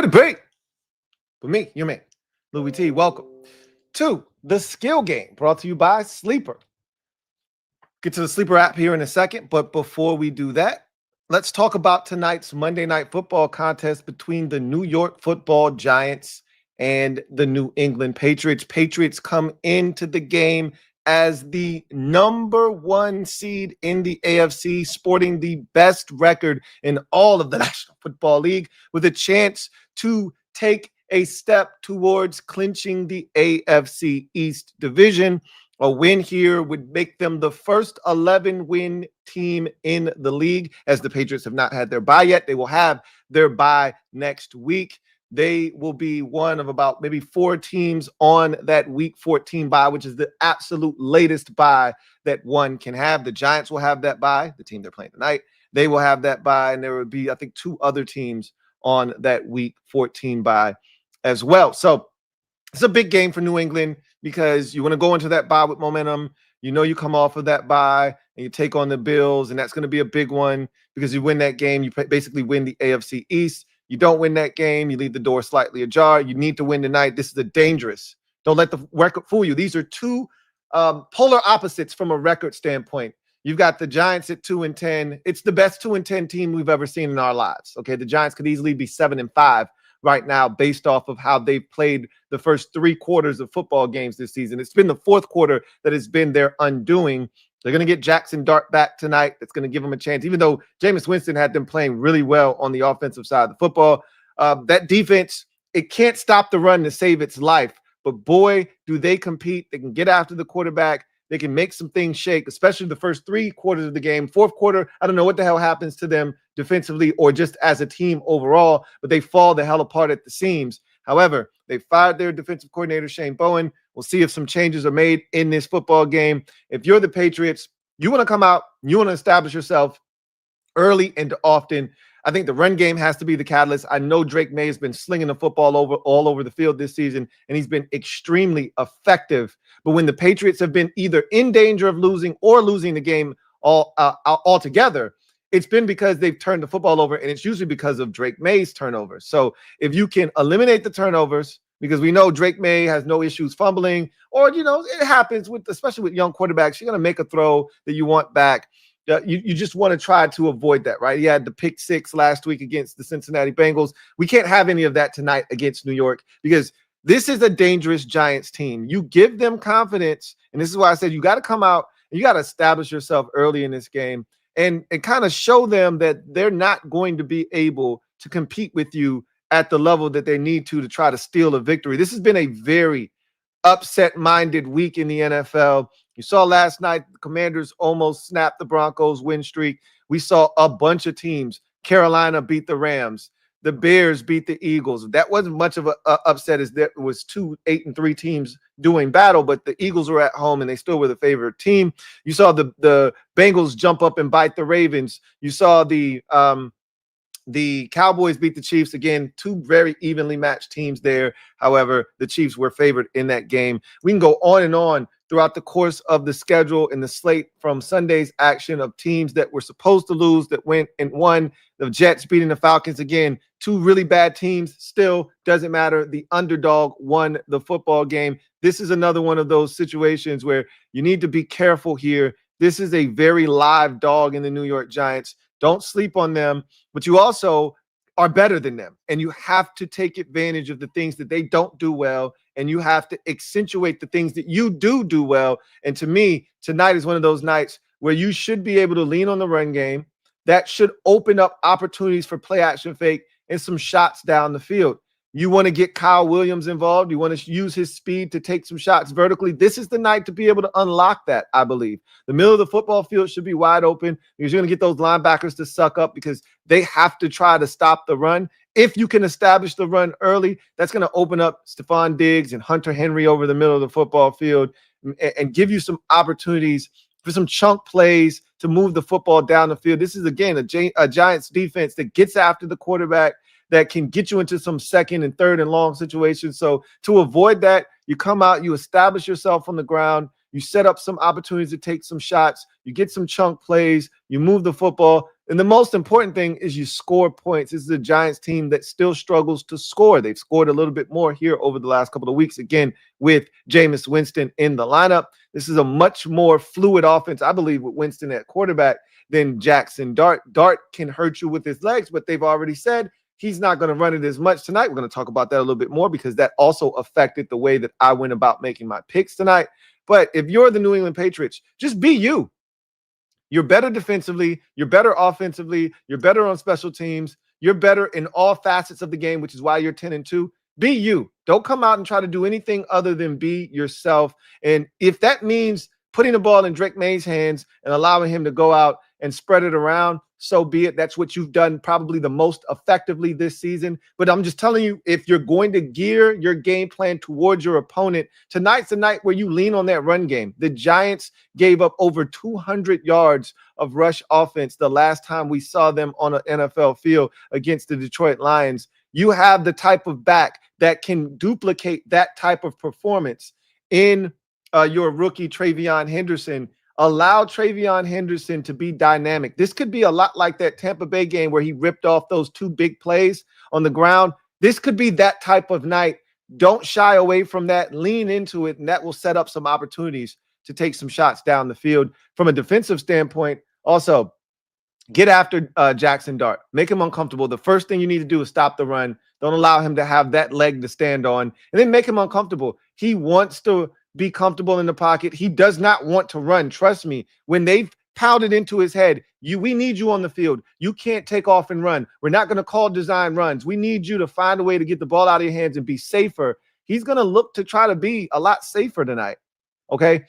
Could it be? With me, your man, Louie T. Welcome to the Skill Game, brought to you by Sleeper. Get to the Sleeper app here in a second, but before we do that, let's talk about tonight's Monday Night Football contest between the New York Football Giants and the New England Patriots. Patriots come into the game as the #1 seed in the AFC, sporting the best record in all of the National Football League, with a chance to take a step towards clinching the AFC East division. A win here would make them the first 11-win team in the league, as the Patriots have not had their bye yet. They will have their bye next week. They will be one of about maybe 4 teams on that week 14 bye, which is the absolute latest bye that one can have. The Giants will have that bye, the team they're playing tonight. They will have that bye, and there will be, I think, 2 other teams on that week 14 bye as well. So it's a big game for New England because you want to go into that bye with momentum. You know you come off of that bye and you take on the Bills, and that's going to be a big one because you win that game, you basically win the AFC East. You don't win that game, you leave the door slightly ajar. You need to win tonight. This is a dangerous. Don't let the record fool you. These are 2 polar opposites from a record standpoint. You've got the Giants at 2-10. It's the best 2-10 team we've ever seen in our lives. Okay, the Giants could easily be 7-5 right now based off of how they've played the first 3 quarters of football games this season. It's been the 4th quarter that has been their undoing. They're going to get Jackson Dart back tonight. That's going to give them a chance, even though Jameis Winston had them playing really well on the offensive side of the football. That defense, it can't stop the run to save its life. But boy, do they compete. They can get after the quarterback. They can make some things shake, especially the first 3 quarters of the game. 4th quarter, I don't know what the hell happens to them defensively or just as a team overall, but they fall the hell apart at the seams. However, they fired their defensive coordinator, Shane Bowen. We'll see if some changes are made in this football game. If you're the Patriots, you want to come out, you want to establish yourself early and often. I think the run game has to be the catalyst. I know Drake May has been slinging the football all over the field this season, and he's been extremely effective. But when the Patriots have been either in danger of losing or losing the game altogether, it's been because they've turned the football over, and it's usually because of Drake May's turnovers. So if you can eliminate the turnovers, because we know Drake May has no issues fumbling, or, you know, it happens with, especially with young quarterbacks, you're going to make a throw that you want back. You just want to try to avoid that, right? He had the pick 6 last week against the Cincinnati Bengals. We can't have any of that tonight against New York because this is a dangerous Giants team. You give them confidence, and this is why I said you got to come out and you got to establish yourself early in this game and kind of show them that they're not going to be able to compete with you at the level that they need to try to steal a victory. This has been a very upset-minded week in the NFL. You saw last night, the Commanders almost snapped the Broncos' win streak. We saw a bunch of teams. Carolina beat the Rams. The Bears beat the Eagles. That wasn't much of an upset, as there was 2 8-3 teams doing battle, but the Eagles were at home and they still were the favorite team. You saw the Bengals jump up and bite the Ravens. You saw the Cowboys beat the Chiefs. Again, 2 very evenly matched teams there. However, the Chiefs were favored in that game. We can go on and on throughout the course of the schedule and the slate from Sunday's action of teams that were supposed to lose that went and won. The Jets beating the Falcons. Again, 2 really bad teams. Still doesn't matter. The underdog won the football game. This is another one of those situations where you need to be careful here. This is a very live dog in the New York Giants. Don't sleep on them, but you also are better than them, and you have to take advantage of the things that they don't do well, and you have to accentuate the things that you do well. And to me, tonight is one of those nights where you should be able to lean on the run game. That should open up opportunities for play action fake and some shots down the field. You want to get Kyle Williams involved. You want to use his speed to take some shots vertically. This is the night to be able to unlock that, I believe. The middle of the football field should be wide open because you're going to get those linebackers to suck up because they have to try to stop the run. If you can establish the run early, that's going to open up Stephon Diggs and Hunter Henry over the middle of the football field and give you some opportunities for some chunk plays to move the football down the field. This is, again, a Giants defense that gets after the quarterback, that can get you into some 2nd and 3rd and long situations. So to avoid that, you come out, you establish yourself on the ground, you set up some opportunities to take some shots, you get some chunk plays, you move the football. And the most important thing is you score points. This is a Giants team that still struggles to score. They've scored a little bit more here over the last couple of weeks, again, with Jameis Winston in the lineup. This is a much more fluid offense, I believe, with Winston at quarterback than Jackson Dart. Dart can hurt you with his legs, but they've already said he's not going to run it as much tonight. We're going to talk about that a little bit more because that also affected the way that I went about making my picks tonight. But if you're the New England Patriots, just be you. You're better defensively. You're better offensively. You're better on special teams. You're better in all facets of the game, which is why you're 10-2. Be you. Don't come out and try to do anything other than be yourself. And if that means putting the ball in Drake May's hands and allowing him to go out and spread it around, so be it. That's what you've done probably the most effectively this season. But I'm just telling you, if you're going to gear your game plan towards your opponent, tonight's the night where you lean on that run game. The Giants gave up over 200 yards of rush offense the last time we saw them on an NFL field against the Detroit Lions. You have the type of back that can duplicate that type of performance in your rookie TreVeyon Henderson. Allow TreVeyon Henderson to be dynamic. This could be a lot like that Tampa Bay game where he ripped off those 2 big plays on the ground. This could be that type of night. Don't shy away from that. Lean into it, and that will set up some opportunities to take some shots down the field. From a defensive standpoint, also, get after Jackson Dart. Make him uncomfortable. The first thing you need to do is stop the run. Don't allow him to have that leg to stand on. And then make him uncomfortable. He wants to be comfortable in the pocket. He does not want to run. Trust me, when they've pounded into his head, we need you on the field. You can't take off and run. We're not going to call design runs. We need you to find a way to get the ball out of your hands and be safer. He's going to look to try to be a lot safer tonight. Okay?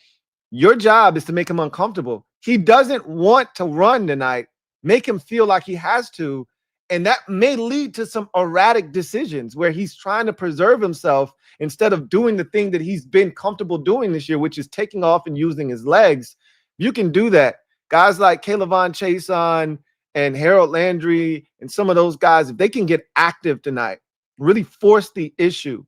Your job is to make him uncomfortable. He doesn't want to run tonight. Make him feel like he has to. And that may lead to some erratic decisions where he's trying to preserve himself instead of doing the thing that he's been comfortable doing this year, which is taking off and using his legs. You can do that. Guys like Kayvon Chaisson and Harold Landry and some of those guys, if they can get active tonight, really force the issue,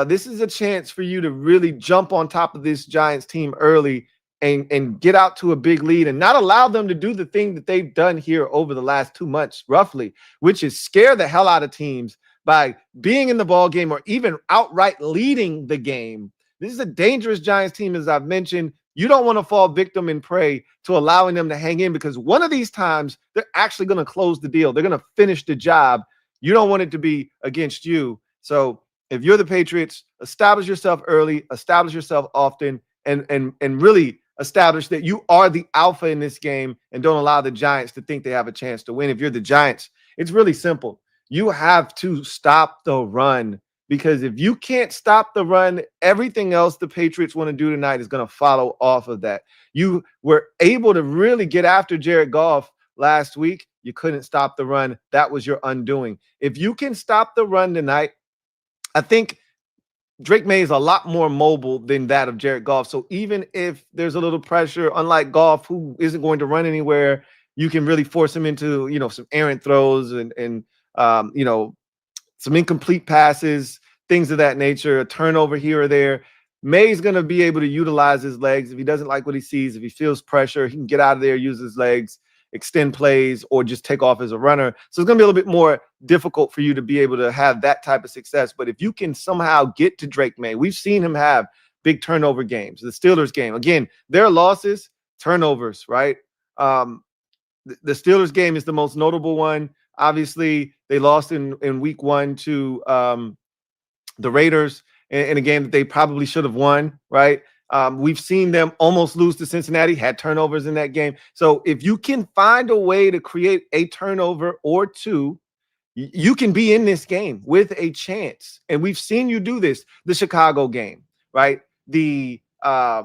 this is a chance for you to really jump on top of this Giants team early and get out to a big lead and not allow them to do the thing that they've done here over the last 2 months, roughly, which is scare the hell out of teams by being in the ball game or even outright leading the game. This is a dangerous Giants team, as I've mentioned. You don't want to fall victim and prey to allowing them to hang in because one of these times they're actually going to close the deal. They're going to finish the job. You don't want it to be against you. So if you're the Patriots, establish yourself early, establish yourself often, and really establish that you are the alpha in this game and don't allow the Giants to think they have a chance to win. If you're the Giants, it's really simple. You have to stop the run because if you can't stop the run, everything else the Patriots want to do tonight is going to follow off of that. You were able to really get after Jared Goff last week. You couldn't stop the run. That was your undoing. If you can stop the run tonight, I think Drake May is a lot more mobile than that of Jared Goff. So even if there's a little pressure, unlike Goff, who isn't going to run anywhere, you can really force him into, some errant throws and some incomplete passes, things of that nature, a turnover here or there. May's going to be able to utilize his legs. If he doesn't like what he sees, if he feels pressure, he can get out of there, use his legs, extend plays, or just take off as a runner. So it's going to be a little bit more difficult for you to be able to have that type of success. But if you can somehow get to Drake May, we've seen him have big turnover games. The Steelers game, again, their losses, turnovers, right? The Steelers game is the most notable one. Obviously, they lost in week 1 to the Raiders in a game that they probably should have won, right? We've seen them almost lose to Cincinnati, had turnovers in that game. So if you can find a way to create a turnover or two, you can be in this game with a chance. And we've seen you do this. The Chicago game, right? We saw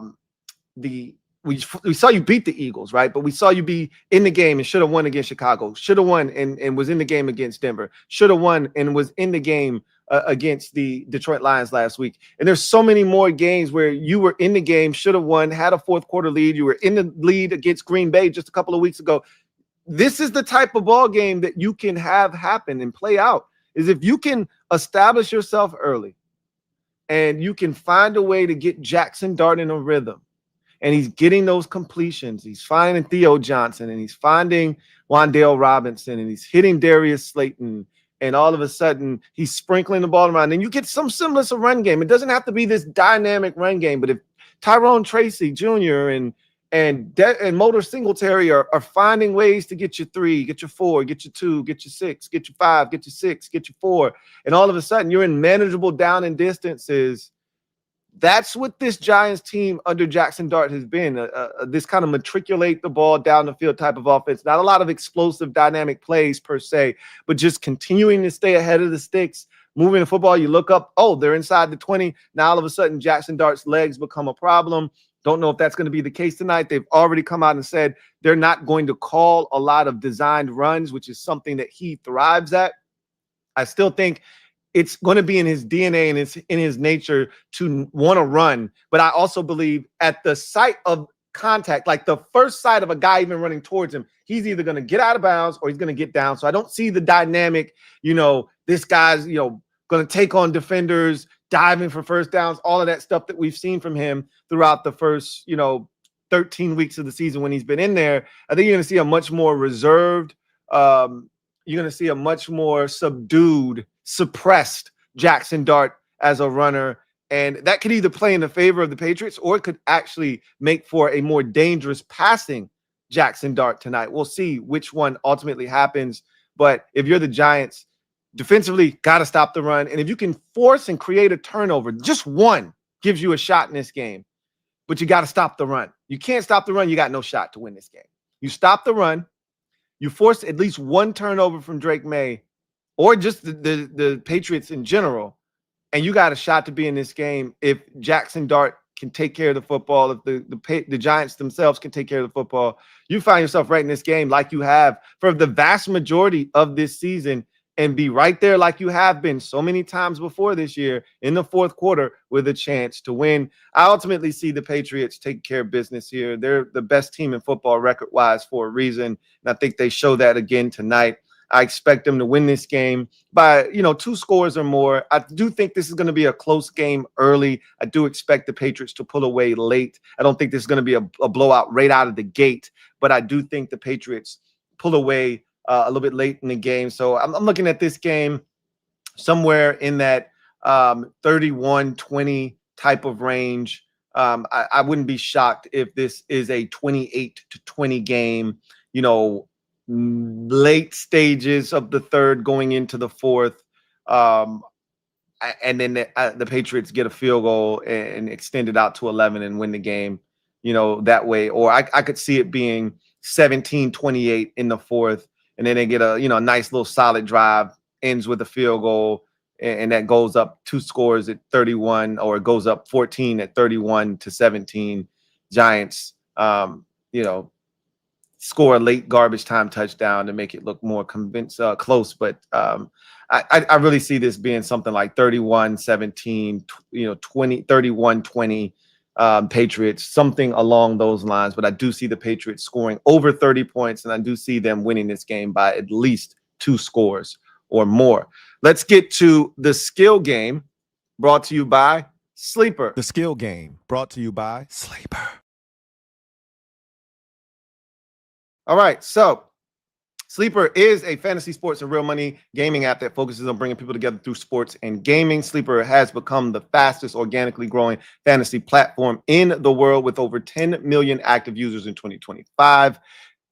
you beat the Eagles, right? But we saw you be in the game and should have won against Chicago. Should have won and was in the game against Denver. Should have won and was in the game against the Detroit Lions last week. And there's so many more games where you were in the game, should have won, had a fourth quarter lead. You were in the lead against Green Bay just a couple of weeks ago. This is the type of ball game that you can have happen and play out, is if you can establish yourself early and you can find a way to get Jackson Dart in a rhythm. and he's getting those completions. He's finding Theo Johnson, and he's finding Wan'Dale Robinson, and he's hitting Darius Slayton, and all of a sudden he's sprinkling the ball around, and you get some semblance of run game. It doesn't have to be this dynamic run game, but if Tyrone Tracy Jr. and Motor Singletary are finding ways to get you 3, get you 4, get you 2, get you 6, get you 5, get you 6, get you 4, and all of a sudden you're in manageable down and distances. That's what this Giants team under Jackson Dart has been, this kind of matriculate the ball down the field type of offense. Not a lot of explosive dynamic plays per se, but just continuing to stay ahead of the sticks, moving the football. You look up, oh, they're inside the 20. Now all of a sudden Jackson Dart's legs become a problem. Don't know if that's going to be the case tonight. They've already come out and said they're not going to call a lot of designed runs, which is something that he thrives at. I still think it's going to be in his DNA and it's in his nature to want to run. But I also believe at the sight of contact, like the first sight of a guy even running towards him, he's either going to get out of bounds or he's going to get down. So I don't see the dynamic, this guy's, going to take on defenders, diving for first downs, all of that stuff that we've seen from him throughout the first, 13 weeks of the season when he's been in there. I think you're going to see a much more reserved, you're going to see a much more subdued, suppressed Jackson Dart as a runner. And that could either play in the favor of the Patriots or it could actually make for a more dangerous passing Jackson Dart tonight. We'll see which one ultimately happens. But if you're the Giants, defensively, got to stop the run. And if you can force and create a turnover, just one gives you a shot in this game. But you got to stop the run. You can't stop the run. You got no shot to win this game. You stop the run. You force at least one turnover from Drake May or just the Patriots in general, and you got a shot to be in this game if Jackson Dart can take care of the football, if the Giants themselves can take care of the football. You find yourself right in this game like you have for the vast majority of this season and be right there like you have been so many times before this year in the fourth quarter with a chance to win. I ultimately see the Patriots taking care of business here. They're the best team in football record-wise for a reason, and I think they show that again tonight. I expect them to win this game by, 2 scores or more. I do think this is going to be a close game early. I do expect the Patriots to pull away late. I don't think this is going to be a blowout right out of the gate, but I do think the Patriots pull away a little bit late in the game. So I'm looking at this game somewhere in that 31-20 type of range. I wouldn't be shocked if this is a 28-20 game, late stages of the third going into the fourth. And then the Patriots get a field goal and extend it out to 11 and win the game, that way. Or I could see it being 17-28 in the fourth. And then they get a nice little solid drive, ends with a field goal, and that goes up 2 scores at 31, or it goes up 14 at 31-17. Giants, score a late garbage time touchdown to make it look more close. But I really see this being something like 31-17, 31-20. Patriots, something along those lines. But I do see the Patriots scoring over 30 points, and I do see them winning this game by at least 2 scores or more. Let's get to the skill game brought to you by Sleeper. The skill game brought to you by Sleeper. All right, so Sleeper is a fantasy sports and real money gaming app that focuses on bringing people together through sports and gaming. Sleeper has become the fastest organically growing fantasy platform in the world with over 10 million active users in 2025.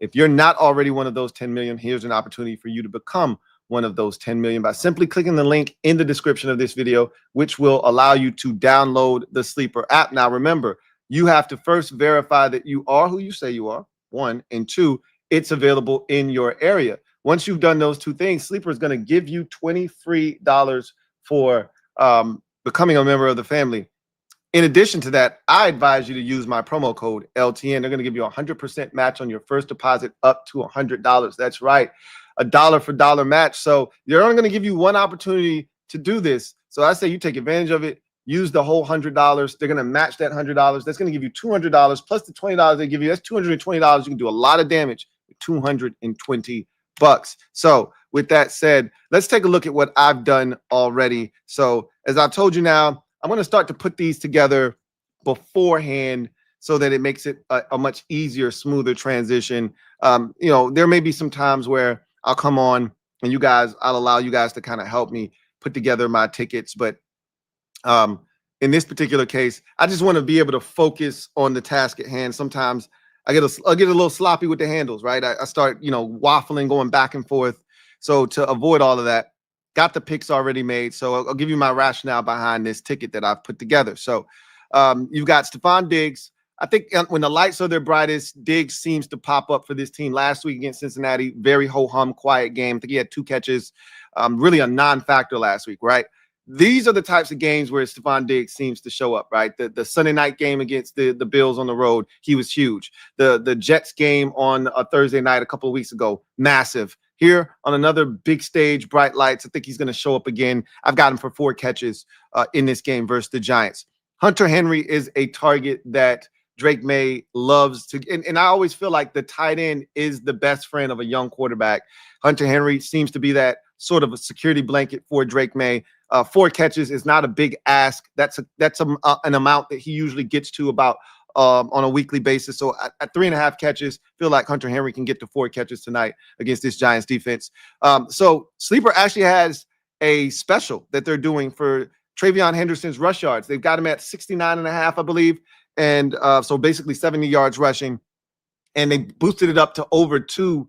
If you're not already one of those 10 million, here's an opportunity for you to become one of those 10 million by simply clicking the link in the description of this video, which will allow you to download the Sleeper app. Now, remember, you have to first verify that you are who you say you are, 1, and 2, it's available in your area. Once you've done those 2 things, Sleeper is going to give you $20 free for becoming a member of the family. In addition to that, I advise you to use my promo code LTN. They're going to give you a 100% match on your first deposit up to $100. That's right, a dollar for dollar match. So they're only going to give you one opportunity to do this. So I say you take advantage of it. Use the whole $100. They're going to match that $100. That's going to give you $200 plus the $20 they give you. That's $220. You can do a lot of damage with $220. So with that said, let's take a look at what I've done already. So as I've told you now, I'm going to start to put these together beforehand so that it makes it a much easier, smoother transition. There may be some times where I'll come on and I'll allow you guys to kind of help me put together my tickets. But in this particular case, I just want to be able to focus on the task at hand. Sometimes I get a little sloppy with the handles, right? I start, waffling, going back and forth. So to avoid all of that, got the picks already made. So I'll give you my rationale behind this ticket that I've put together. So you've got Stephon Diggs. I think when the lights are their brightest, Diggs seems to pop up for this team. Last week against Cincinnati, very ho-hum, quiet game. I think he had 2 catches, really a non-factor last week, right? These are the types of games where Stephon Diggs seems to show up, right? The Sunday night game against the Bills on the road, he was huge. The Jets game on a Thursday night a couple of weeks ago, massive. Here on another big stage, bright lights, I think he's going to show up again. I've got him for 4 catches in this game versus the Giants. Hunter Henry is a target that Drake May loves to, and I always feel like the tight end is the best friend of a young quarterback. Hunter Henry seems to be that sort of a security blanket for Drake May. 4 catches is not a big ask. That's an amount that he usually gets to about on a weekly basis. So at 3.5 catches, feel like Hunter Henry can get to 4 catches tonight against this Giants defense. So Sleeper actually has a special that they're doing for Travion Henderson's rush yards. They've got him at 69.5, I believe. And so basically 70 yards rushing. And they boosted it up to over 2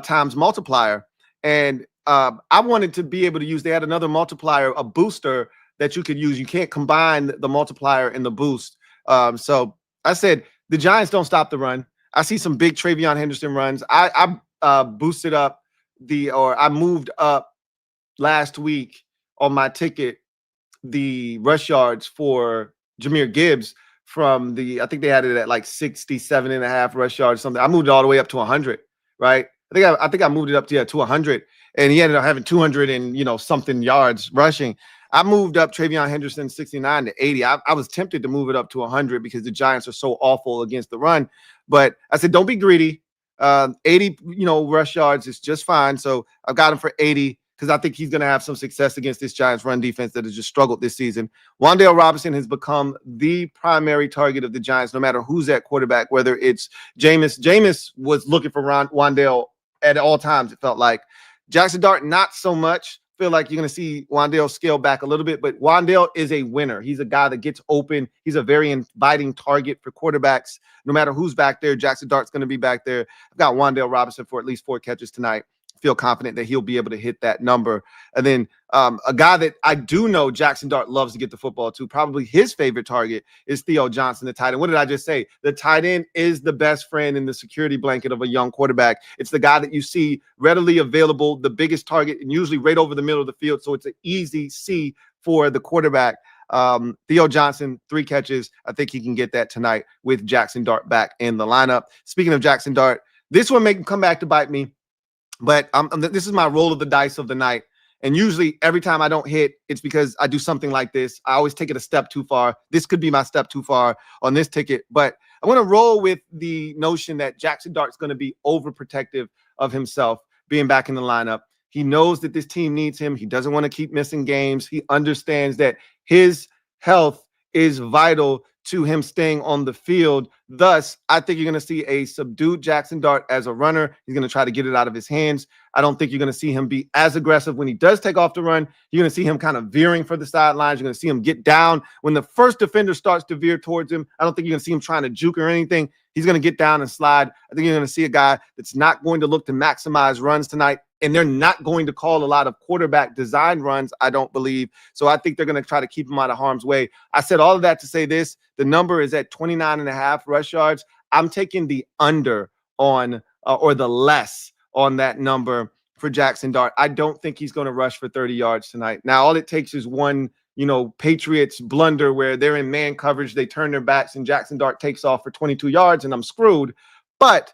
times multiplier. And I wanted to be able to use, they had another multiplier, a booster that you could use. You can't combine the multiplier and the boost. So I said, the Giants don't stop the run. I see some big Travion Henderson runs. I boosted up I moved up last week on my ticket, the rush yards for Jahmyr Gibbs from I think they had it at like 67.5 rush yards, something. I moved it all the way up to 100, right? I think I moved it up to 100, and he ended up having 200 and something yards rushing. I moved up Travion Henderson 69 to 80. I was tempted to move it up to 100 because the Giants are so awful against the run, but I said don't be greedy. 80 rush yards is just fine. So I've got him for 80 because I think he's going to have some success against this Giants run defense that has just struggled this season. Wan'Dale Robinson has become the primary target of the Giants, no matter who's at quarterback, whether it's Jameis. Jameis was looking for Wan'Dale at all times, it felt like. Jackson Dart, not so much. Feel like you're going to see Wan'Dale scale back a little bit, but Wan'Dale is a winner. He's a guy that gets open. He's a very inviting target for quarterbacks. No matter who's back there, Jackson Dart's going to be back there. I've got Wan'Dale Robinson for at least 4 catches tonight. Feel confident that he'll be able to hit that number. And then a guy that I do know Jackson Dart loves to get the football to, probably his favorite target, is Theo Johnson, the tight end. What did I just say? The tight end is the best friend in the security blanket of a young quarterback. It's the guy that you see readily available, the biggest target, and usually right over the middle of the field. So it's an easy C for the quarterback. Theo Johnson, 3 catches. I think he can get that tonight with Jackson Dart back in the lineup. Speaking of Jackson Dart, this one may come back to bite me. But this is my roll of the dice of the night. And usually every time I don't hit, it's because I do something like this. I always take it a step too far. This could be my step too far on this ticket. But I'm going to roll with the notion that Jackson Dart's going to be overprotective of himself being back in the lineup. He knows that this team needs him. He doesn't want to keep missing games. He understands that his health is vital to him staying on the field. Thus, I think you're going to see a subdued Jackson Dart as a runner. He's going to try to get it out of his hands. I don't think you're going to see him be as aggressive when he does take off the run. You're going to see him kind of veering for the sidelines. You're going to see him get down. When the first defender starts to veer towards him, I don't think you're going to see him trying to juke or anything. He's going to get down and slide. I think you're going to see a guy that's not going to look to maximize runs tonight. And they're not going to call a lot of quarterback design runs, I don't believe. So I think they're going to try to keep him out of harm's way. I said all of that to say this. The number is at 29.5 rush yards. I'm taking the under on or the less on that number for Jackson Dart. I don't think he's going to rush for 30 yards tonight. Now, all it takes is one, Patriots blunder where they're in man coverage. They turn their backs and Jackson Dart takes off for 22 yards and I'm screwed. But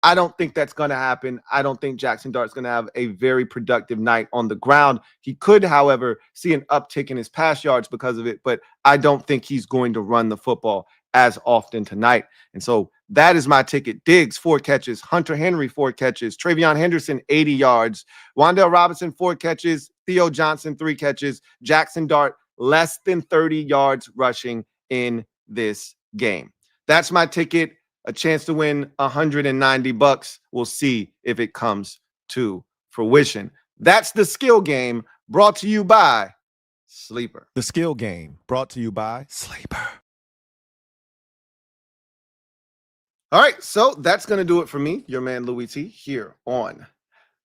I don't think that's going to happen. I don't think Jackson Dart's going to have a very productive night on the ground. He could, however, see an uptick in his pass yards because of it, but I don't think he's going to run the football as often tonight. And so that is my ticket. Diggs, 4 catches. Hunter Henry, 4 catches. Travion Henderson, 80 yards. Wan'Dale Robinson, 4 catches. Theo Johnson, 3 catches. Jackson Dart, less than 30 yards rushing in this game. That's my ticket. A chance to win $190. We'll see if it comes to fruition. That's the skill game brought to you by Sleeper. The skill game brought to you by Sleeper. All right, so that's going to do it for me, your man Louie T, here on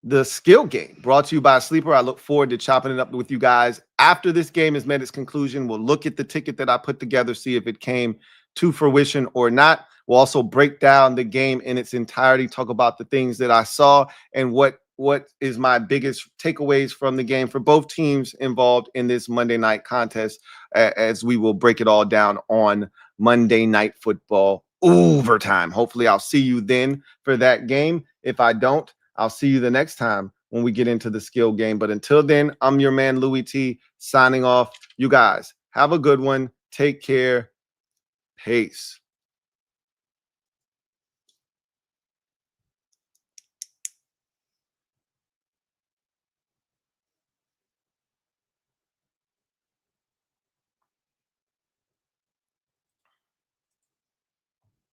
the skill game brought to you by Sleeper. I look forward to chopping it up with you guys after this game has met its conclusion. We'll look at the ticket that I put together, see if it came to fruition or not. We'll also break down the game in its entirety, talk about the things that I saw and what is my biggest takeaways from the game for both teams involved in this Monday night contest, as we will break it all down on Monday Night Football overtime. Hopefully I'll see you then for that game. If I don't, I'll see you the next time when we get into the skill game. But until then, I'm your man Louie T signing off. You guys have a good one. Take care. Peace.